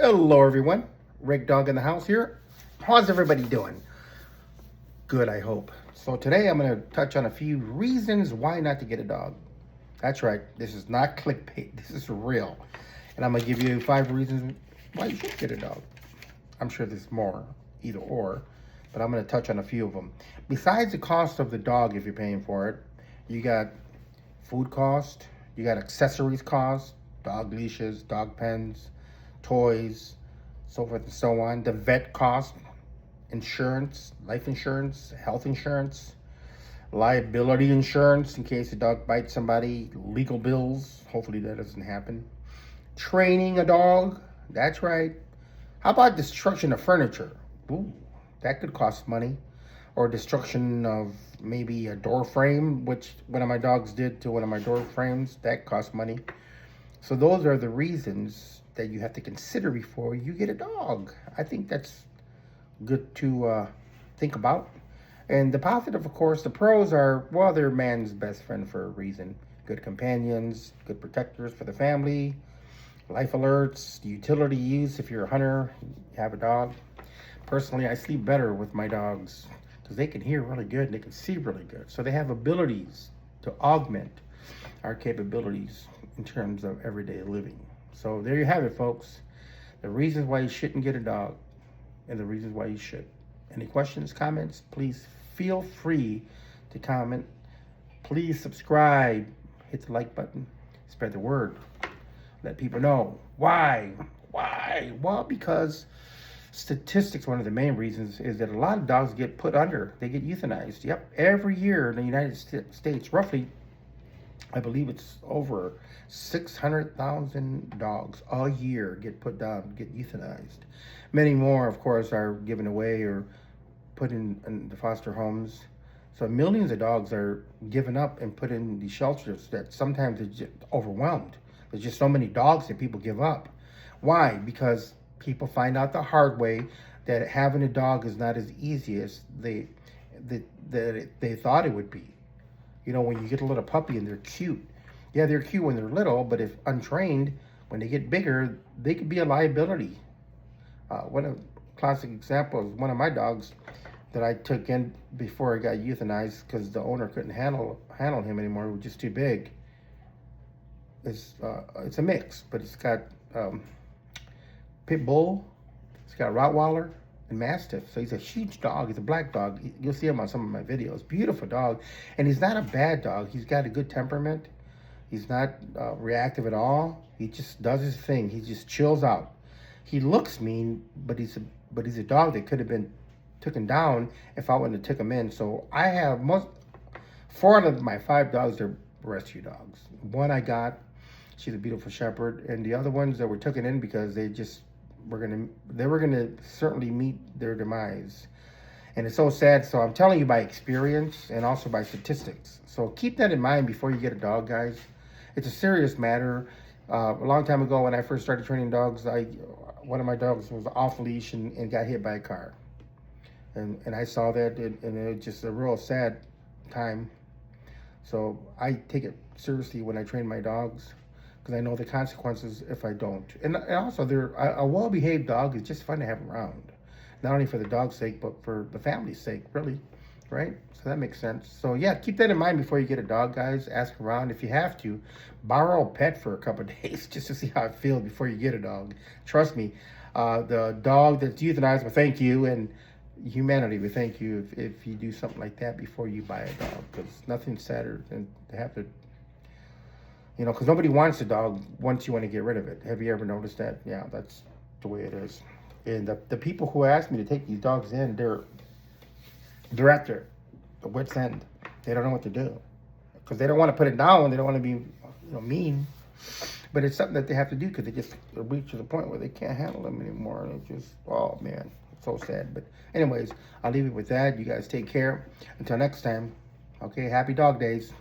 Hello everyone, Rick Dog in the house here. How's everybody doing? Good, I hope. So today I'm going to touch on a few reasons why not to get a dog. That's right, this is not clickbait, this is real. And I'm going to give you 5 reasons why you should get a dog. I'm sure there's more, either or, but I'm going to touch on a few of them. Besides the cost of the dog if you're paying for it, you got food cost, you got accessories cost, dog leashes, dog pens, toys, so forth and so on. The vet cost, insurance, life insurance, health insurance, liability insurance in case the dog bites somebody, legal bills, hopefully that doesn't happen. Training a dog, that's right. How about destruction of furniture? Ooh, that could cost money. Or destruction of maybe a door frame, which one of my dogs did to one of my door frames, that cost money. So those are the reasons that you have to consider before you get a dog. I think that's good to think about. And the positive, of course, the pros are, well, they're man's best friend for a reason. Good companions, good protectors for the family, life alerts, utility use if you're a hunter, you have a dog. Personally, I sleep better with my dogs because they can hear really good and they can see really good. So they have abilities to augment our capabilities in terms of everyday living. So there you have it, folks. The reasons why you shouldn't get a dog and the reasons why you should. Any questions, comments, please feel free to comment. Please subscribe, hit the like button, spread the word. Let people know. Why? Well, because statistics, one of the main reasons is that a lot of dogs get put under, they get euthanized. Yep, every year in the United States, roughly, I believe it's over 600,000 dogs a year get put down, get euthanized. Many more, of course, are given away or put in the foster homes. So millions of dogs are given up and put in these shelters that sometimes are just overwhelmed. There's just so many dogs that people give up. Why? Because people find out the hard way that having a dog is not as easy as they thought it would be. You know, when you get a little puppy and they're cute. Yeah, they're cute when they're little, but if untrained, when they get bigger, they could be a liability. One of classic examples, one of my dogs that I took in before he got euthanized because the owner couldn't handle him anymore. He was just too big. It's a mix, but it's got pit bull, it's got Rottweiler and Mastiff. So he's a huge dog. He's a black dog. You'll see him on some of my videos. Beautiful dog. And he's not a bad dog. He's got a good temperament. He's not reactive at all. He just does his thing. He just chills out. He looks mean, but he's a dog that could have been taken down if I wouldn't have took him in. So I have 4 out of my 5 dogs are rescue dogs. One I got, she's a beautiful shepherd, and the other ones that were taken in because they were gonna certainly meet their demise. And it's so sad. So I'm telling you by experience and also by statistics. So keep that in mind before you get a dog, guys. It's a serious matter. A long time ago when I first started training dogs, one of my dogs was off leash and got hit by a car. And I saw that, and it was just a real sad time. So I take it seriously when I train my dogs, because I know the consequences if I don't. And also, a well-behaved dog is just fun to have around. Not only for the dog's sake, but for the family's sake, really, right? So that makes sense. So yeah, keep that in mind before you get a dog, guys. Ask around. If you have to, borrow a pet for a couple of days just to see how it feels before you get a dog. Trust me, the dog that's euthanized will thank you, and humanity will thank you if you do something like that before you buy a dog, because nothing's sadder than to have to, you know, because nobody wants a dog once you want to get rid of it. Have you ever noticed that? Yeah, that's the way it is. And the people who ask me to take these dogs in, they're at their wit's end. They don't know what to do because they don't want to put it down. They don't want to be, mean. But it's something that they have to do because they just reach to the point where they can't handle them anymore. And it's just, oh man, it's so sad. But anyways, I'll leave it with that. You guys take care. Until next time. Okay, happy dog days.